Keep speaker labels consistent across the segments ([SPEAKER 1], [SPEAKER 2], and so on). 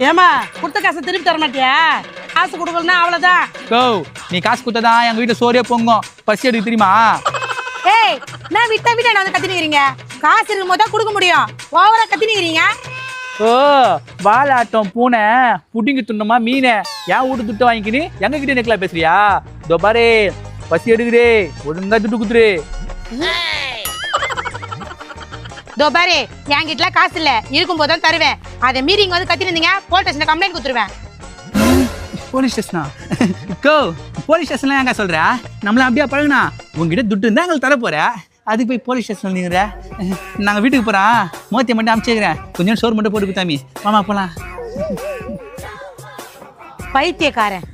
[SPEAKER 1] ஏமா கொடுத்த காசை திருப்பி தர மாட்டியா? காசு கொடுக்கலன்னா அவ்வளவுதான்.
[SPEAKER 2] கோ நீ காசு கொடுத்ததான் எங்க வீட்டுல சோறியே பொங்கும். பசி எடுக்கு தெரியுமா?
[SPEAKER 1] ஏய் நான் விட்டா என்ன வந்து கத்தினிக்கிறீங்க? காசு இருக்கும் போது தான் கொடுக்க முடியும். ஓவரா கத்தினிக்கிறீங்க.
[SPEAKER 2] ஓ வாலாட்டம் பூனை புடிங்கி துண்ணுமா மீனை ஏன் வீட்டு துட்டு வாங்கிக்கினு எங்க கிட்ட நெக்கலா பேசுறியா? இதோ பாரு பசி எடுக்குதே ஒழுங்கா துட்டு குத்துரு.
[SPEAKER 1] இதோ பாரு என்கிட்ட காசு இல்ல, இருக்கும் போது தான் தருவேன். அதை மீறி இங்க வந்து கத்தினிருந்தீங்க போலீஸ் ஸ்டேஷன்ல கம்ப்ளைண்ட் கொடுத்துருவேன்.
[SPEAKER 2] போலீஸ் ஸ்டேஷனா? கோ போலீஸ் ஸ்டேஷன்லாம் ஏங்க சொல்ற? நம்மள அப்படியே பழகுனா உங்ககிட்ட துட்டு இருந்தா எங்களுக்கு தர போற, அதுக்கு போய் போலீஸ் ஸ்டேஷன் நீங்கிற. நாங்கள் வீட்டுக்கு போகிறோம், மோத்தியை மட்டும் அனுப்பிச்சுக்கிறேன். கொஞ்சம் சோறு மட்டும் போட்டு குத்தாமி. மாமா போகலாம்.
[SPEAKER 1] பைத்தியக்காரன்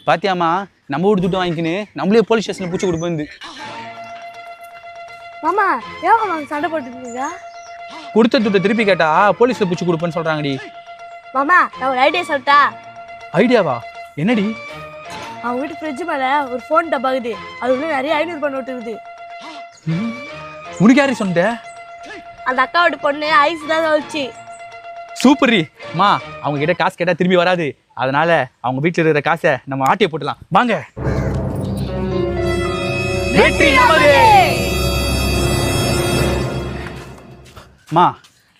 [SPEAKER 2] பாத்தியாமா நம்ம வீட்டு துட்டு வாங்கிக்கின்னு நம்மளே போலீஸ் ஸ்டேஷனில் பூச்சி கொடுப்பு வந்து.
[SPEAKER 3] மாமா ஏன் சண்டை போட்டுருக்கீங்க?
[SPEAKER 2] கொடுத்த துட்டை திருப்பி கேட்டா போலீஸில் பூச்சி கொடுப்பேன்னு சொல்கிறாங்கடி.
[SPEAKER 3] மாமா நான் ஒரு ஐடியா சொல்லிட்டா?
[SPEAKER 2] ஐடியாவா? என்னடி?
[SPEAKER 3] அவங்க வீட்டு ஃப்ரிட்ஜ் மேலே ஒரு ஃபோன் டப்பாகுது, அது உள்ள நிறைய 500 ரூபாய் நோட்டு இருக்குது.
[SPEAKER 2] உனக்கு யாரு சொன்ன?
[SPEAKER 3] அந்த அக்காவோட பொண்ணு ஐஸ் தான் வச்சு.
[SPEAKER 2] சூப்பர்ரி மா, அவங்க கிட்ட காசு கேட்டா திரும்பி வராது, அதனால அவங்க வீட்டில் இருக்கிற காசை நம்ம ஆட்டிய போட்டுலாம் வாங்க. வெற்றி நமதே. மா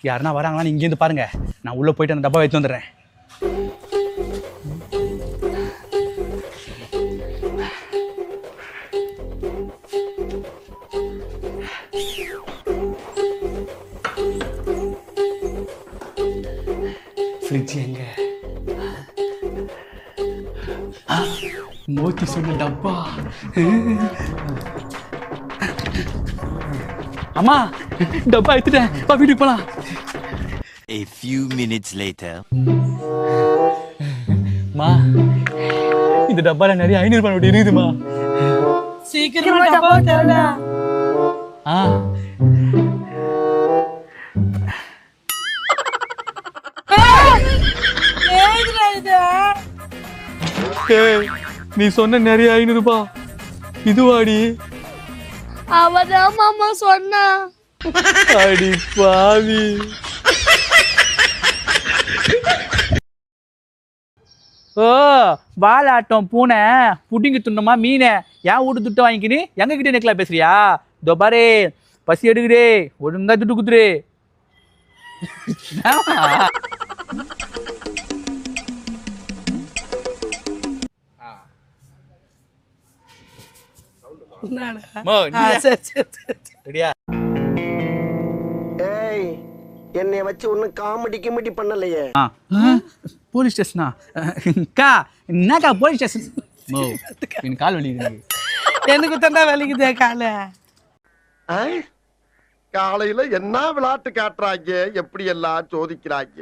[SPEAKER 2] யாருன்னா வராங்களா இங்கேருந்து பாருங்க, நான் உள்ள போயிட்டு அந்த டப்பா எடுத்து வந்துடுறேன். ஃப்ரிட்ஜ் எங்க? மோத்தி சொன்ன டப்பா. அம்மா டப்பா எடுத்துட்டேன், வீட்டுக்கு போலாம்.
[SPEAKER 4] A few minutes later.
[SPEAKER 2] மா இந்த டப்பால நிறைய 500 ரூபாய் நோட்டு இருக்குதுமா.
[SPEAKER 1] சீக்கிரமா டப்பா தரடா.
[SPEAKER 2] நீ சொன்ன நிறைய 500 ரூபாய் இதுவாடி?
[SPEAKER 3] அவதான் மாமா சொன்னா.
[SPEAKER 2] அடி பாவி. ஓ வாலாட்டம் பூனை புடிங்கி துண்ணுமா மீனை ஏன் வீட்டு துட்டு வாங்கிக்கின்னு எங்க கிட்ட நெக்கலா பேசுறியா? இதோ பாரு பசி எடுக்குதே ஒழுங்கா துட்டு குத்துரு.
[SPEAKER 5] என்னை வச்சு ஒன்னும் காமெடி கிமெடி பண்ணலையே.
[SPEAKER 2] போலீஸ் ஸ்டேஷனா? கா என்னக்கா போலீஸ் ஸ்டேஷன்? எனக்கு கால் வலிக்குது.
[SPEAKER 1] எனக்கு தந்தா வலிக்குதே கால.
[SPEAKER 5] காலையில என்ன விளையாட்டு காட்டுறாங்க, எப்படி எல்லாம் சோதிக்கிறாங்க.